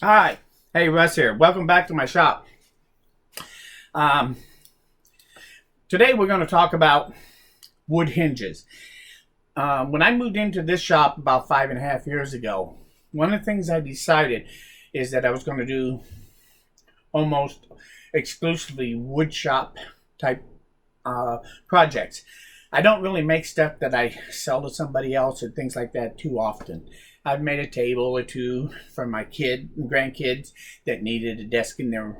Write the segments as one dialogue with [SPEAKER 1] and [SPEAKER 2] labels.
[SPEAKER 1] Hi, hey Russ here. Welcome back to my shop. Um, Today we're going to talk about wood hinges. When I moved into this shop about 5.5 years ago, one of the things I decided is that I was going to do almost exclusively wood shop type projects. I don't really make stuff that I sell to somebody else or things like that too often. I've made a table or two for my kid and grandkids that needed a desk in their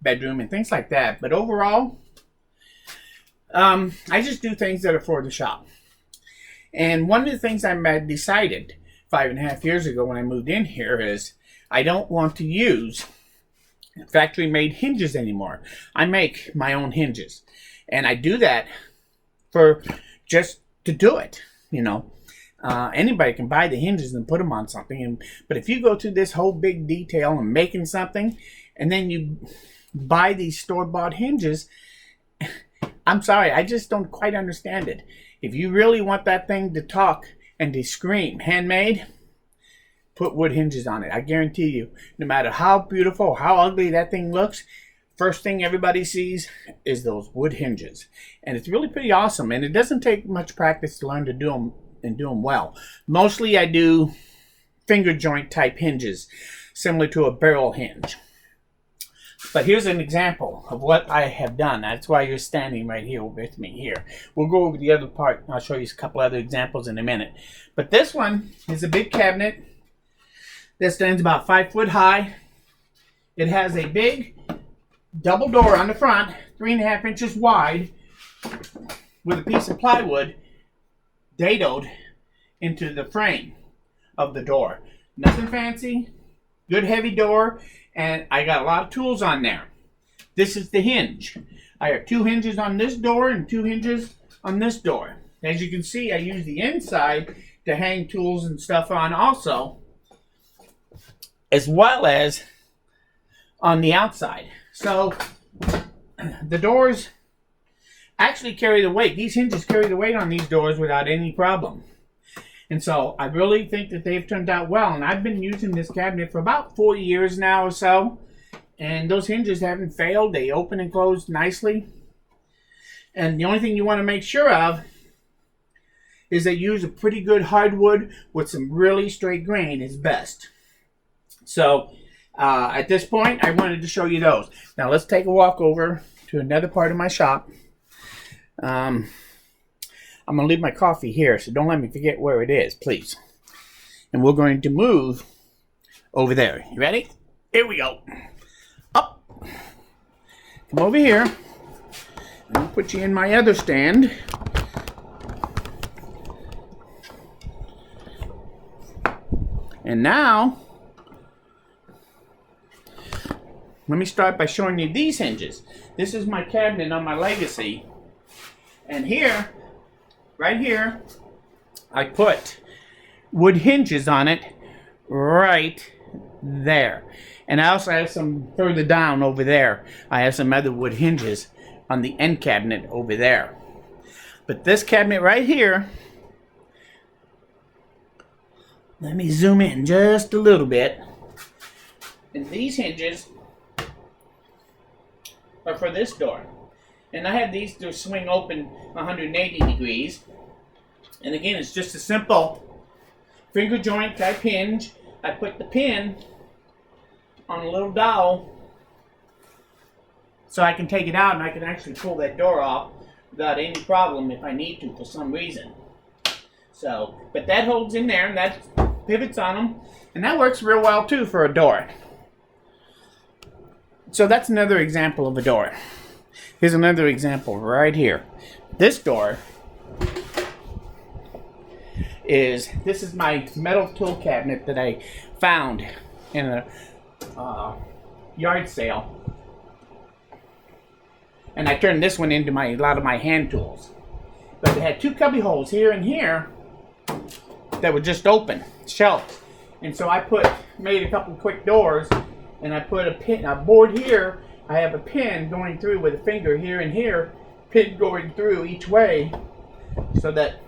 [SPEAKER 1] bedroom and things like that. But overall, I just do things that are for the shop. And one of the things I decided 5.5 years ago when I moved in here is I don't want to use factory-made hinges anymore. I make my own hinges. And I do that for just to do it, you know. Anybody can buy the hinges and put them on something, but if you go through this whole big detail and making something, and then you buy these store-bought hinges, I'm sorry, I just don't quite understand it. If you really want that thing to talk and to scream handmade, put wood hinges on it. I guarantee you, no matter how beautiful, how ugly that thing looks, first thing everybody sees is those wood hinges. And it's really pretty awesome, and it doesn't take much practice to learn to do them and do them well. Mostly I do finger joint type hinges, similar to a barrel hinge. But here's an example of what I have done. That's why you're standing right here with me here. We'll go over the other part. I'll show you a couple other examples in a minute. But this one is a big cabinet that stands about 5 foot high. It has a big double door on the front, 3.5 inches wide, with a piece of plywood dadoed into the frame of the door. Nothing fancy, good heavy door, and I got a lot of tools on there. This is the hinge. I have 2 hinges on this door and 2 hinges on this door. As you can see, I use the inside to hang tools and stuff on also, as well as on the outside. So the doors actually carry the weight. These hinges carry the weight on these doors without any problem. And so I really think that they've turned out well. And I've been using this cabinet for about 4 years now or so. And those hinges haven't failed. They open and close nicely. And the only thing you want to make sure of is that you use a pretty good hardwood with some really straight grain is best. So at this point, I wanted to show you those. Now let's take a walk over to another part of my shop. I'm going to leave my coffee here, so don't let me forget where it is, please. And we're going to move over there. You ready? Here we go. Up. Come over here. I'll put you in my other stand. And now, let me start by showing you these hinges. This is my cabinet on my Legacy. And here, right here, I put wood hinges on it right there. And I also have some further down over there. I have some other wood hinges on the end cabinet over there. But this cabinet right here, let me zoom in just a little bit. And these hinges are for this door. And I have these to swing open 180 degrees. And again, it's just a simple finger joint type hinge. I put the pin on a little dowel so I can take it out and I can actually pull that door off without any problem if I need to for some reason. So, but that holds in there and that pivots on them. And that works real well too for a door. So that's another example of a door. Here's another example right here. This door this is my metal tool cabinet that I found in a yard sale. And I turned this one into a lot of my hand tools. But it had 2 cubby holes here and here that were just open, shelves. And so I made a couple quick doors, and I put a board here. I have a pin going through with a finger here and here, pin going through each way, so that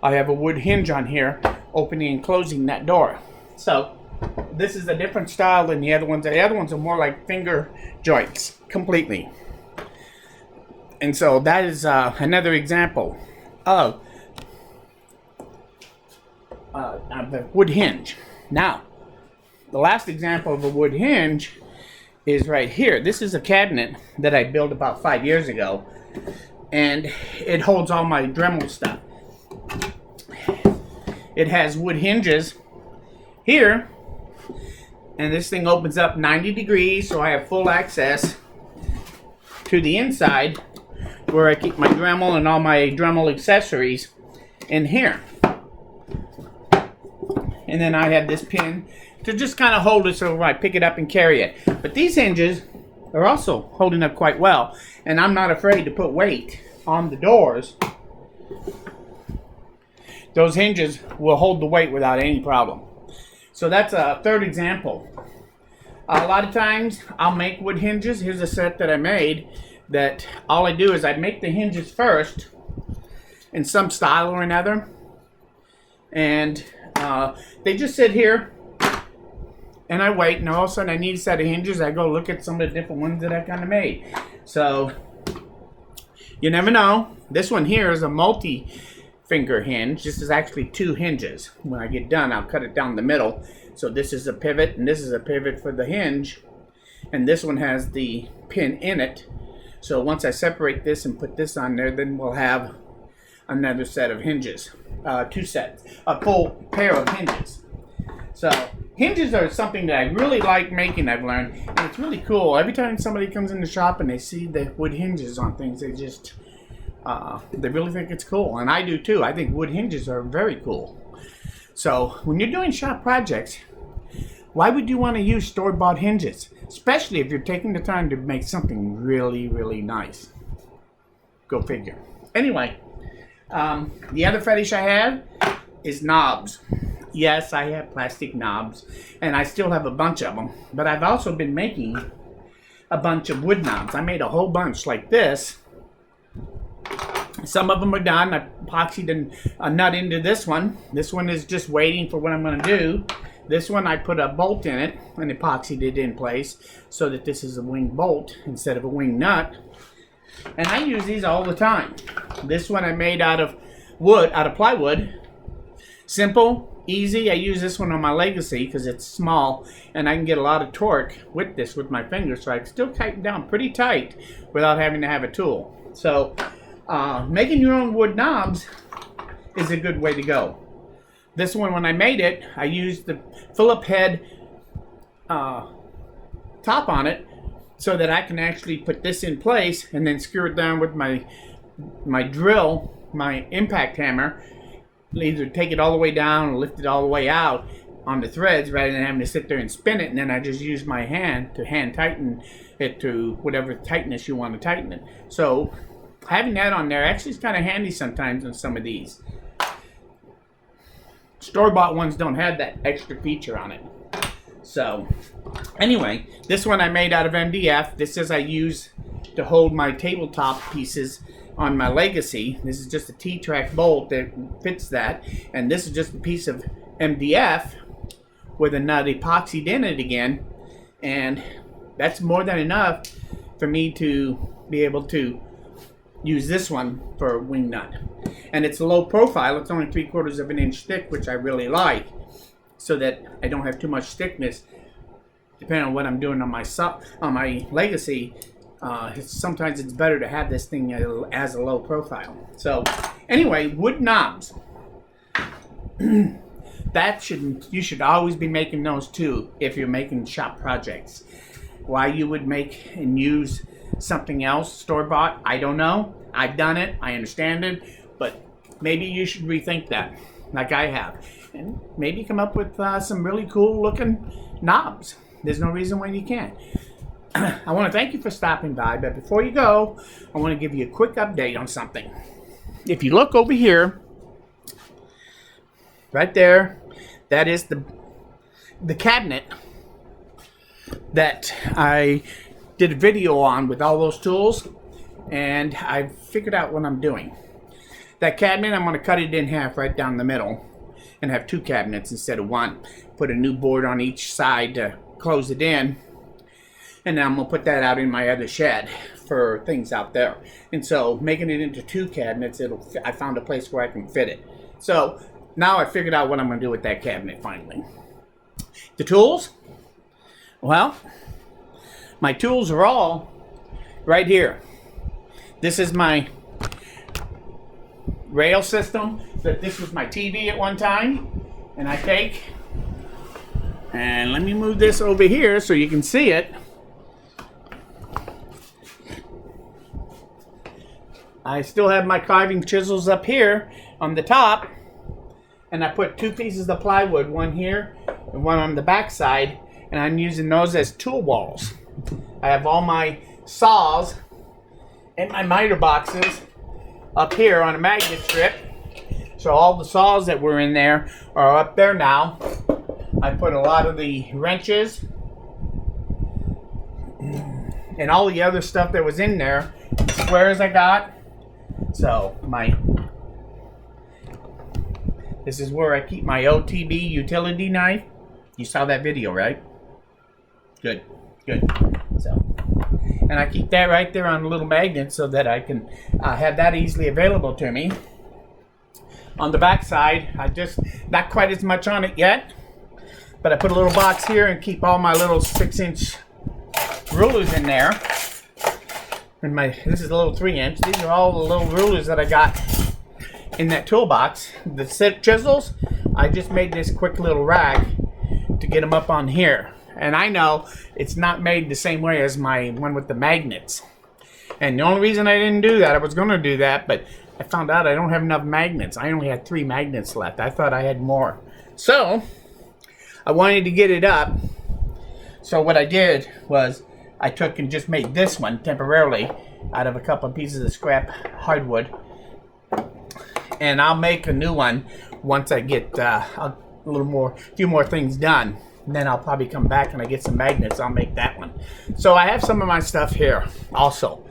[SPEAKER 1] I have a wood hinge on here, opening and closing that door. So this is a different style than the other ones. The other ones are more like finger joints completely. And so that is another example of the wood hinge. Now, the last example of a wood hinge is right here. This is a cabinet that I built about 5 years ago, and it holds all my Dremel stuff. It has wood hinges here, and this thing opens up 90 degrees, so I have full access to the inside where I keep my Dremel and all my Dremel accessories in here. And then I have this pin to just kind of hold it so when I pick it up and carry it. But these hinges are also holding up quite well, and I'm not afraid to put weight on the doors. Those hinges will hold the weight without any problem. So that's a third example. A lot of times I'll make wood hinges. Here's a set that I made that all I do is I make the hinges first in some style or another, and they just sit here and I wait, and all of a sudden I need a set of hinges. I go look at some of the different ones that I kind of made. So you never know. This one here is a multi-finger hinge. This is actually 2 hinges. When I get done, I'll cut it down the middle. So this is a pivot, and this is a pivot for the hinge, and this one has the pin in it. So once I separate this and put this on there, then we'll have another set of hinges. 2 sets, a full pair of hinges. So hinges are something that I really like making, I've learned, and it's really cool. Every time somebody comes in the shop and they see the wood hinges on things, they just they really think it's cool, and I do too. I think wood hinges are very cool. So when you're doing shop projects, why would you want to use store-bought hinges, especially if you're taking the time to make something really, really nice? Go figure. Anyway, the other fetish I have is knobs. Yes, I have plastic knobs, and I still have a bunch of them, but I've also been making a bunch of wood knobs. I made a whole bunch like this. Some of them are done. I epoxied a nut into this one. This one is just waiting for what I'm going to do. This one I put a bolt in it and epoxied it in place so that this is a wing bolt instead of a wing nut. And I use these all the time. This one I made out of wood, out of plywood. Simple, easy. I use this one on my Legacy because it's small and I can get a lot of torque with this with my fingers, so I can still tighten down pretty tight without having to have a tool. So making your own wood knobs is a good way to go. This one, when I made it, I used the Phillip head top on it so that I can actually put this in place and then screw it down with my drill, my impact hammer. Either take it all the way down or lift it all the way out on the threads rather than having to sit there and spin it, and then I just use my hand to hand tighten it to whatever tightness you want to tighten it. So having that on there actually is kind of handy sometimes on some of these. Store-bought ones don't have that extra feature on it. So anyway, this one I made out of MDF. This is I use to hold my tabletop pieces on my Legacy. This is just a T-track bolt that fits that, and this is just a piece of MDF with a nut epoxied in it again, and that's more than enough for me to be able to use this one for a wing nut. And it's a low profile. It's only 3/4 of an inch thick, which I really like, so that I don't have too much thickness. Depending on what I'm doing on my Legacy, sometimes it's better to have this thing as a low profile. So anyway, wood knobs. You should always be making those too if you're making shop projects. Why you would make and use something else store-bought, I don't know. I've done it, I understand it, but maybe you should rethink that, like I have, and maybe come up with some really cool looking knobs. There's no reason why you can't. I want to thank you for stopping by, but before you go, I want to give you a quick update on something. If you look over here, right there, that is the cabinet that I did a video on with all those tools, and I figured out what I'm doing. That cabinet, I'm going to cut it in half right down the middle, and have 2 cabinets instead of 1. Put a new board on each side to close it in, and then I'm gonna put that out in my other shed for things out there. And so making it into 2 cabinets, I found a place where I can fit it. So now I figured out what I'm gonna do with that cabinet finally. The tools, well, my tools are all right here. This is my rail system. This was my TV at one time, and I take, and let me move this over here so you can see it. I still have my carving chisels up here on the top, and I put 2 pieces of plywood, one here and one on the back side, and I'm using those as tool walls. I have all my saws and my miter boxes up here on a magnet strip. So all the saws that were in there are up there now. I put a lot of the wrenches and all the other stuff that was in there, squares I got. So this is where I keep my OTB utility knife. You saw that video, right? Good, good. So, and I keep that right there on a little magnet so that I can have that easily available to me. On the back side, I just, not quite as much on it yet, but I put a little box here and keep all my little 6-inch rulers in there. And this is a little 3-inch. These are all the little rulers that I got in that toolbox. The chisels, I just made this quick little rack to get them up on here. And I know it's not made the same way as my one with the magnets. And the only reason I didn't do that, I was going to do that, but I found out I don't have enough magnets. I only had 3 magnets left. I thought I had more. So I wanted to get it up. So what I did was I took and just made this one temporarily out of a couple of pieces of scrap hardwood. And I'll make a new one once I get a few more things done. And then I'll probably come back and I get some magnets. I'll make that one. So I have some of my stuff here also.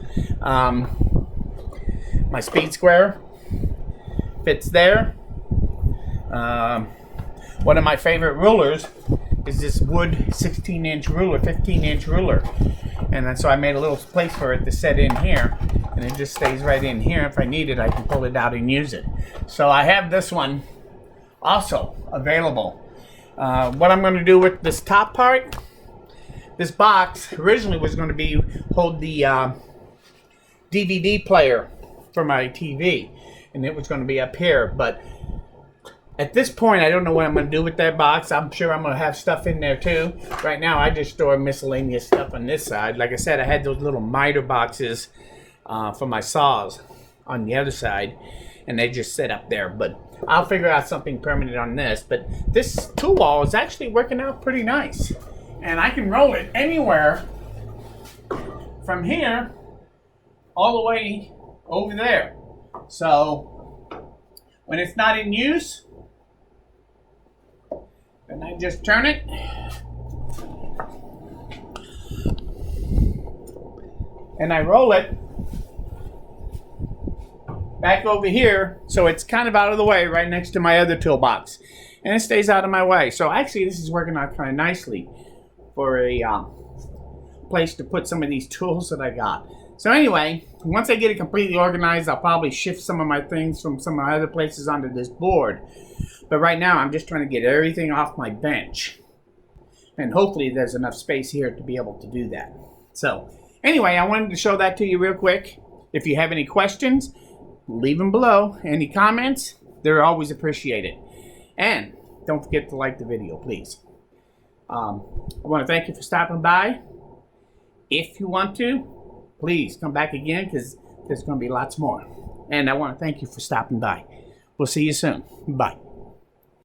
[SPEAKER 1] My speed square fits there. One of my favorite rulers is this wood 16-inch ruler, 15-inch ruler. And then, so I made a little place for it to set in here. And it just stays right in here. If I need it, I can pull it out and use it. So I have this one also available. What I'm going to do with this top part, this box originally was going to hold the DVD player for my TV, and it was going to be up here. But at this point, I don't know what I'm going to do with that box. I'm sure I'm going to have stuff in there too. Right now, I just store miscellaneous stuff on this side. Like I said, I had those little miter boxes for my saws on the other side, and they just sit up there. But I'll figure out something permanent on this. But this tool wall is actually working out pretty nice. And I can roll it anywhere from here all the way over there. So when it's not in use, then I just turn it. And I roll it back over here, so it's kind of out of the way right next to my other toolbox, and it stays out of my way. So actually this is working out kind of nicely for a place to put some of these tools that I got. So anyway, once I get it completely organized, I'll probably shift some of my things from some of my other places onto this board. But right now I'm just trying to get everything off my bench, and hopefully there's enough space here to be able to do that. So anyway, I wanted to show that to you real quick. If you have any questions, leave them below. Any comments, they're always appreciated. And don't forget to like the video, please. I want to thank you for stopping by. If you want to, please come back again, because there's going to be lots more. And I want to thank you for stopping by. We'll see you soon. Bye.